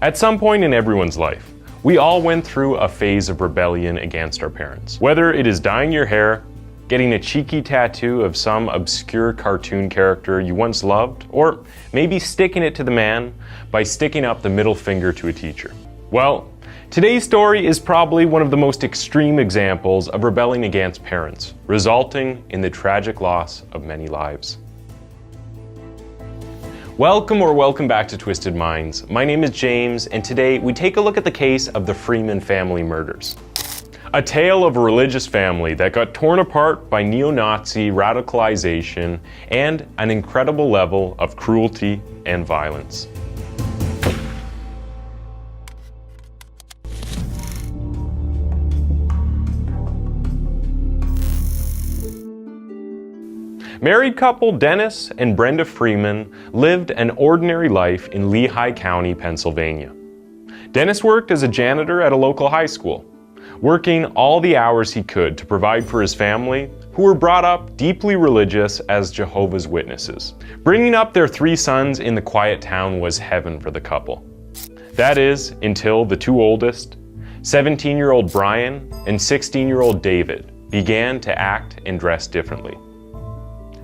At some point in everyone's life, we all went through a phase of rebellion against our parents. Whether it is dyeing your hair, getting a cheeky tattoo of some obscure cartoon character you once loved, or maybe sticking it to the man by sticking up the middle finger to a teacher. Well, today's story is probably one of the most extreme examples of rebelling against parents, resulting in the tragic loss of many lives. Welcome back to Twisted Minds. My name is James, and today we take a look at the case of the Freeman Family Murders. A tale of a religious family that got torn apart by neo-Nazi radicalization and an incredible level of cruelty and violence. Married couple Dennis and Brenda Freeman lived an ordinary life in Lehigh County, Pennsylvania. Dennis worked as a janitor at a local high school, working all the hours he could to provide for his family, who were brought up deeply religious as Jehovah's Witnesses. Bringing up their 3 sons in the quiet town was heaven for the couple. That is, until the 2 oldest, 17-year-old Brian and 16-year-old David, began to act and dress differently.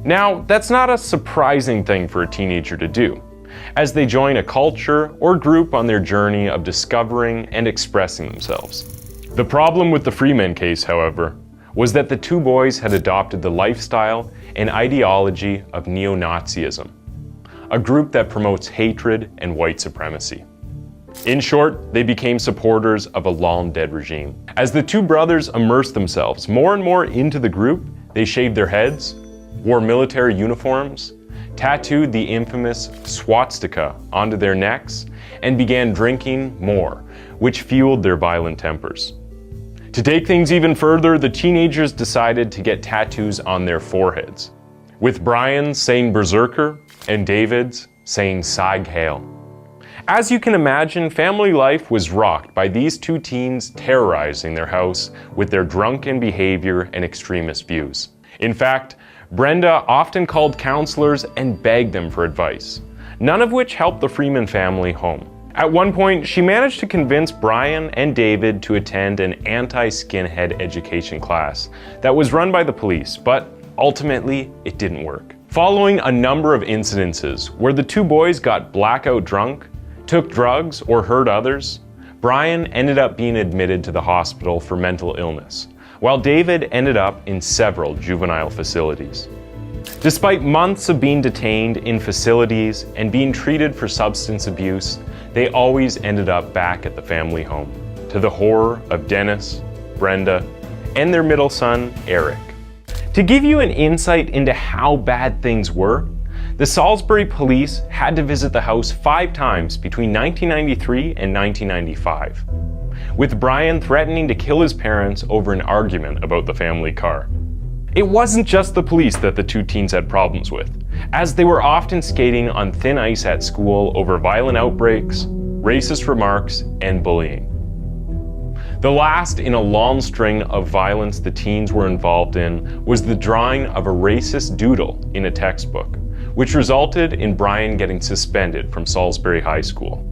Now, that's not a surprising thing for a teenager to do, as they join a culture or group on their journey of discovering and expressing themselves. The problem with the Freeman case, however, was that the 2 boys had adopted the lifestyle and ideology of neo-Nazism, a group that promotes hatred and white supremacy. In short, they became supporters of a long-dead regime. As the 2 brothers immersed themselves more and more into the group, they shaved their heads, wore military uniforms, tattooed the infamous swastika onto their necks, and began drinking more, which fueled their violent tempers. To take things even further, the teenagers decided to get tattoos on their foreheads, with Brian's saying Berserker and David's saying Sieg Heil. As you can imagine, family life was rocked by these 2 teens terrorizing their house with their drunken behavior and extremist views. In fact, Brenda often called counselors and begged them for advice, none of which helped the Freeman family home. At one point, she managed to convince Brian and David to attend an anti-skinhead education class that was run by the police, but ultimately, it didn't work. Following a number of incidences where the 2 boys got blackout drunk, took drugs, or hurt others, Brian ended up being admitted to the hospital for mental illness, while David ended up in several juvenile facilities. Despite months of being detained in facilities and being treated for substance abuse, they always ended up back at the family home, to the horror of Dennis, Brenda, and their middle son, Eric. To give you an insight into how bad things were, the Salisbury police had to visit the house 5 times between 1993 and 1995. With Brian threatening to kill his parents over an argument about the family car. It wasn't just the police that the 2 teens had problems with, as they were often skating on thin ice at school over violent outbreaks, racist remarks, and bullying. The last in a long string of violence the teens were involved in was the drawing of a racist doodle in a textbook, which resulted in Brian getting suspended from Salisbury High School.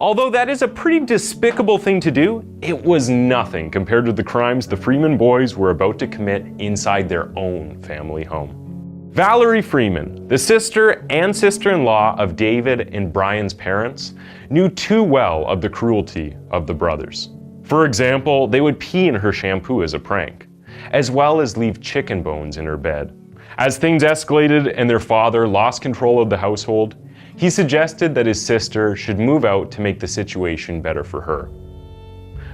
Although that is a pretty despicable thing to do, it was nothing compared to the crimes the Freeman boys were about to commit inside their own family home. Valerie Freeman, the sister and sister-in-law of David and Brian's parents, knew too well of the cruelty of the brothers. For example, they would pee in her shampoo as a prank, as well as leave chicken bones in her bed. As things escalated and their father lost control of the household, he suggested that his sister should move out to make the situation better for her.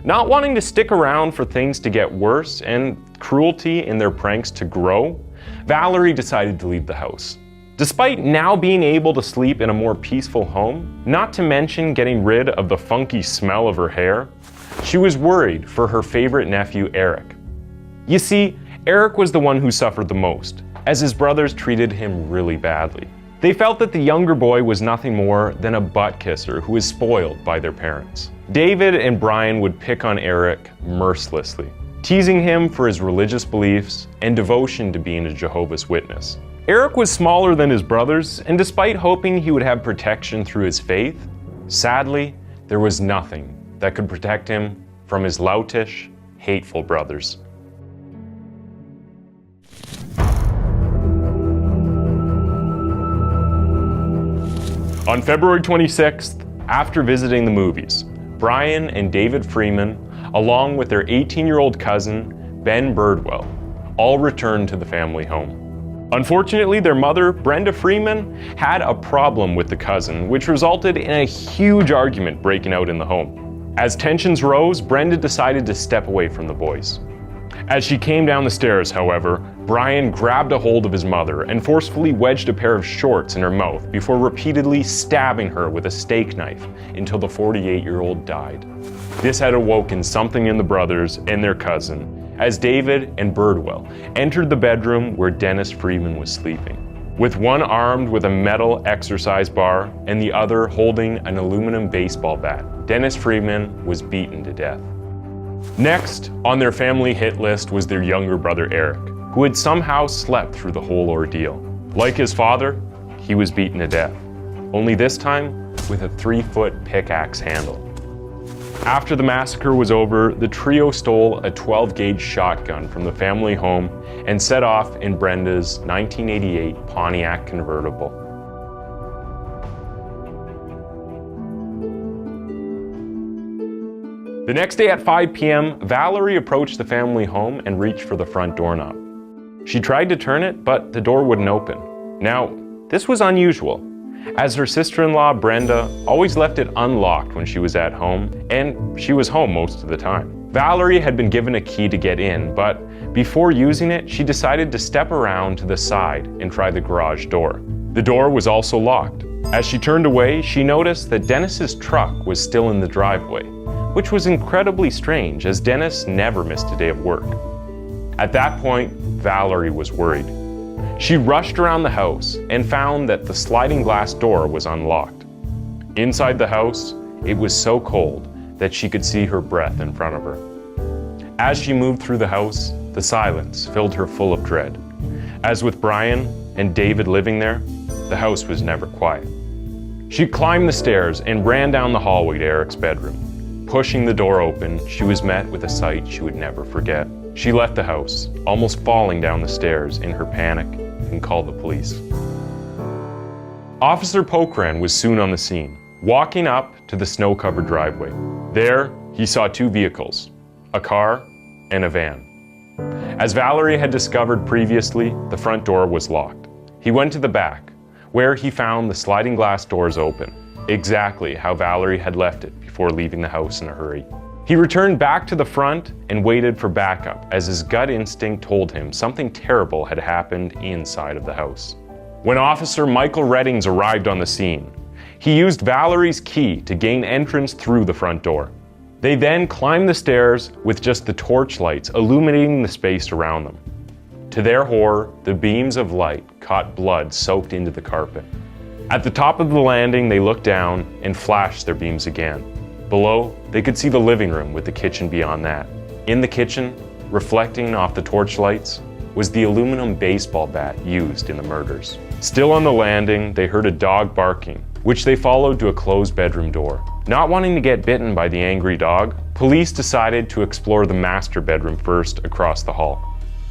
Not wanting to stick around for things to get worse and cruelty in their pranks to grow, Valerie decided to leave the house. Despite now being able to sleep in a more peaceful home, not to mention getting rid of the funky smell of her hair, she was worried for her favorite nephew, Eric. You see, Eric was the one who suffered the most, as his brothers treated him really badly. They felt that the younger boy was nothing more than a butt kisser who was spoiled by their parents. David and Brian would pick on Eric mercilessly, teasing him for his religious beliefs and devotion to being a Jehovah's Witness. Eric was smaller than his brothers, and despite hoping he would have protection through his faith, sadly, there was nothing that could protect him from his loutish, hateful brothers. On February 26th, after visiting the movies, Brian and David Freeman, along with their 18-year-old cousin, Ben Birdwell, all returned to the family home. Unfortunately, their mother, Brenda Freeman, had a problem with the cousin, which resulted in a huge argument breaking out in the home. As tensions rose, Brenda decided to step away from the boys. As she came down the stairs, however, Brian grabbed a hold of his mother and forcefully wedged a pair of shorts in her mouth before repeatedly stabbing her with a steak knife until the 48-year-old died. This had awoken something in the brothers and their cousin as David and Birdwell entered the bedroom where Dennis Freeman was sleeping. With one armed with a metal exercise bar and the other holding an aluminum baseball bat, Dennis Freeman was beaten to death. Next on their family hit list was their younger brother Eric, who had somehow slept through the whole ordeal. Like his father, he was beaten to death, only this time with a 3-foot pickaxe handle. After the massacre was over, the trio stole a 12-gauge shotgun from the family home and set off in Brenda's 1988 Pontiac convertible. The next day at 5 p.m., Valerie approached the family home and reached for the front doorknob. She tried to turn it, but the door wouldn't open. Now, this was unusual, as her sister-in-law, Brenda, always left it unlocked when she was at home, and she was home most of the time. Valerie had been given a key to get in, but before using it, she decided to step around to the side and try the garage door. The door was also locked. As she turned away, she noticed that Dennis's truck was still in the driveway, which was incredibly strange as Dennis never missed a day of work. At that point, Valerie was worried. She rushed around the house and found that the sliding glass door was unlocked. Inside the house, it was so cold that she could see her breath in front of her. As she moved through the house, the silence filled her full of dread. As with Brian and David living there, the house was never quiet. She climbed the stairs and ran down the hallway to Eric's bedroom. Pushing the door open, she was met with a sight she would never forget. She left the house, almost falling down the stairs in her panic, and called the police. Officer Pokran was soon on the scene, walking up to the snow-covered driveway. There, he saw 2 vehicles, a car and a van. As Valerie had discovered previously, the front door was locked. He went to the back, where he found the sliding glass doors open, exactly how Valerie had left it before leaving the house in a hurry. He returned back to the front and waited for backup as his gut instinct told him something terrible had happened inside of the house. When Officer Michael Reddings arrived on the scene, he used Valerie's key to gain entrance through the front door. They then climbed the stairs with just the torch lights illuminating the space around them. To their horror, the beams of light caught blood soaked into the carpet. At the top of the landing, they looked down and flashed their beams again. Below, they could see the living room with the kitchen beyond that. In the kitchen, reflecting off the torchlights, was the aluminum baseball bat used in the murders. Still on the landing, they heard a dog barking, which they followed to a closed bedroom door. Not wanting to get bitten by the angry dog, police decided to explore the master bedroom first across the hall.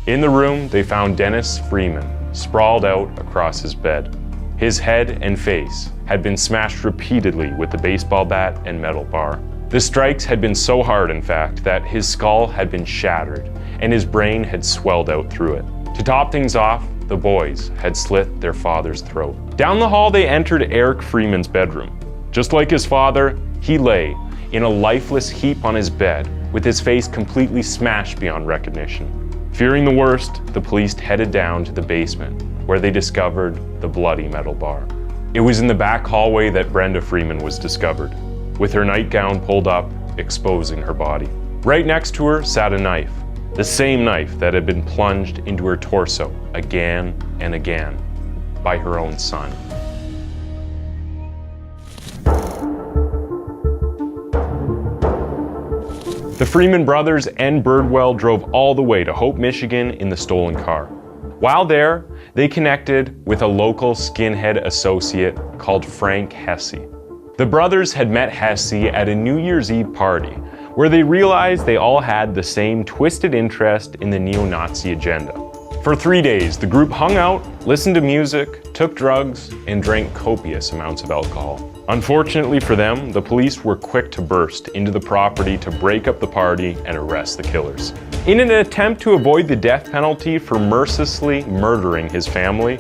In the room, they found Dennis Freeman sprawled out across his bed. His head and face had been smashed repeatedly with the baseball bat and metal bar. The strikes had been so hard, in fact, that his skull had been shattered and his brain had swelled out through it. To top things off, the boys had slit their father's throat. Down the hall, they entered Eric Freeman's bedroom. Just like his father, he lay in a lifeless heap on his bed with his face completely smashed beyond recognition. Fearing the worst, the police headed down to the basement where they discovered the bloody metal bar. It was in the back hallway that Brenda Freeman was discovered, with her nightgown pulled up, exposing her body. Right next to her sat a knife, the same knife that had been plunged into her torso again and again by her own son. The Freeman brothers and Birdwell drove all the way to Hope, Michigan in the stolen car. While there, they connected with a local skinhead associate called Frank Hesse. The brothers had met Hesse at a New Year's Eve party, where they realized they all had the same twisted interest in the neo-Nazi agenda. For 3 days, the group hung out, listened to music, took drugs, and drank copious amounts of alcohol. Unfortunately for them, the police were quick to burst into the property to break up the party and arrest the killers. In an attempt to avoid the death penalty for mercilessly murdering his family,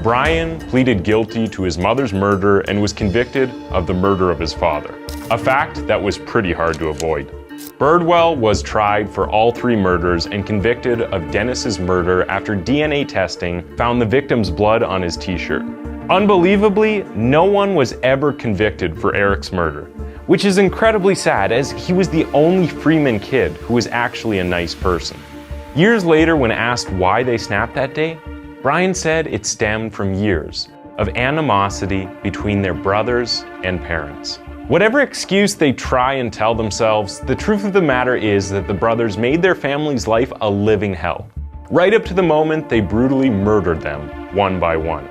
Brian pleaded guilty to his mother's murder and was convicted of the murder of his father, a fact that was pretty hard to avoid. Birdwell was tried for all 3 murders and convicted of Dennis's murder after DNA testing found the victim's blood on his t-shirt. Unbelievably, no one was ever convicted for Eric's murder, which is incredibly sad as he was the only Freeman kid who was actually a nice person. Years later, when asked why they snapped that day, Brian said it stemmed from years of animosity between their brothers and parents. Whatever excuse they try and tell themselves, the truth of the matter is that the brothers made their family's life a living hell, right up to the moment they brutally murdered them, one by one.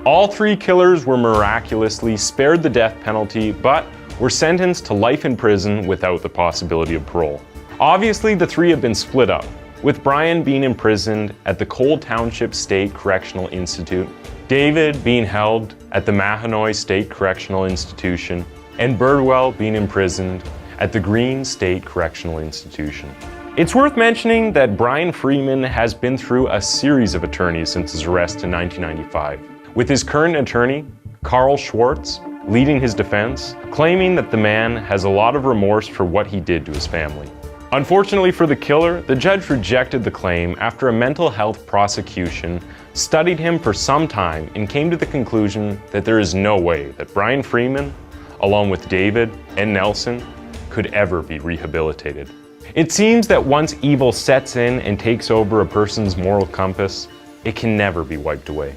All 3 killers were miraculously spared the death penalty, but were sentenced to life in prison without the possibility of parole. Obviously, the 3 have been split up, with Brian being imprisoned at the Cole Township State Correctional Institute, David being held at the Mahanoy State Correctional Institution, and Birdwell being imprisoned at the Green State Correctional Institution. It's worth mentioning that Brian Freeman has been through a series of attorneys since his arrest in 1995, with his current attorney, Carl Schwartz, leading his defense, claiming that the man has a lot of remorse for what he did to his family. Unfortunately for the killer, the judge rejected the claim after a mental health prosecution studied him for some time and came to the conclusion that there is no way that Brian Freeman, along with David and Nelson, could ever be rehabilitated. It seems that once evil sets in and takes over a person's moral compass, it can never be wiped away.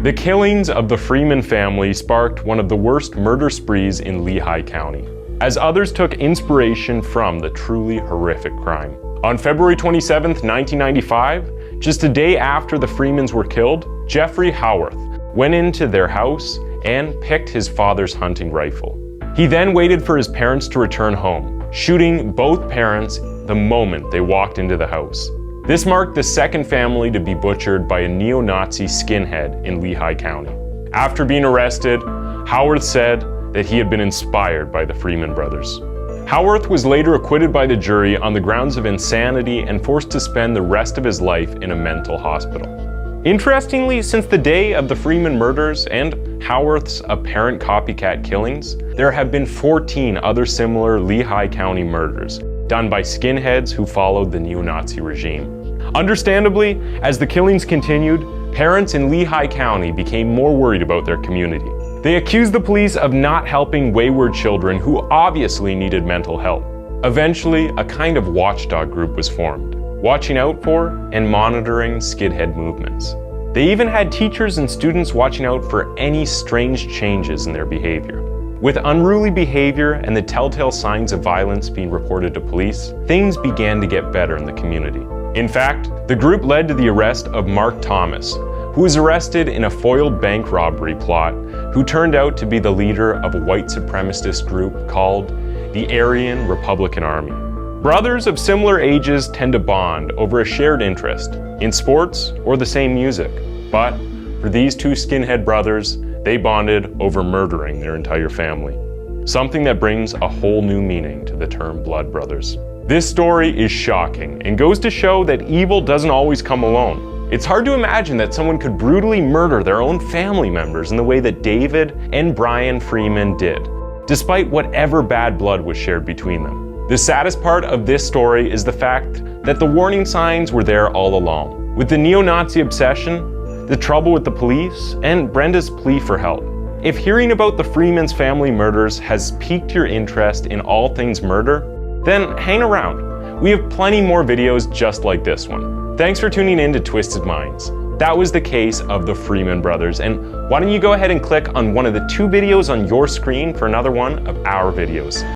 The killings of the Freeman family sparked one of the worst murder sprees in Lehigh County, as others took inspiration from the truly horrific crime. On February 27, 1995, just a day after the Freemans were killed, Jeffrey Howarth went into their house and picked his father's hunting rifle. He then waited for his parents to return home, shooting both parents the moment they walked into the house. This marked the second family to be butchered by a neo-Nazi skinhead in Lehigh County. After being arrested, Howarth said that he had been inspired by the Freeman brothers. Howarth was later acquitted by the jury on the grounds of insanity and forced to spend the rest of his life in a mental hospital. Interestingly, since the day of the Freeman murders and Howarth's apparent copycat killings, there have been 14 other similar Lehigh County murders done by skinheads who followed the neo-Nazi regime. Understandably, as the killings continued, parents in Lehigh County became more worried about their community. They accused the police of not helping wayward children who obviously needed mental help. Eventually, a kind of watchdog group was formed, watching out for and monitoring skidhead movements. They even had teachers and students watching out for any strange changes in their behavior. With unruly behavior and the telltale signs of violence being reported to police, things began to get better in the community. In fact, the group led to the arrest of Mark Thomas, who was arrested in a foiled bank robbery plot, who turned out to be the leader of a white supremacist group called the Aryan Republican Army. Brothers of similar ages tend to bond over a shared interest in sports or the same music, but for these 2 skinhead brothers, they bonded over murdering their entire family, something that brings a whole new meaning to the term blood brothers. This story is shocking and goes to show that evil doesn't always come alone. It's hard to imagine that someone could brutally murder their own family members in the way that David and Brian Freeman did, despite whatever bad blood was shared between them. The saddest part of this story is the fact that the warning signs were there all along. With the neo-Nazi obsession, the trouble with the police, and Brenda's plea for help. If hearing about the Freeman's family murders has piqued your interest in all things murder, then hang around. We have plenty more videos just like this one. Thanks for tuning in to Twisted Minds. That was the case of the Freeman brothers, and why don't you go ahead and click on one of the 2 videos on your screen for another one of our videos.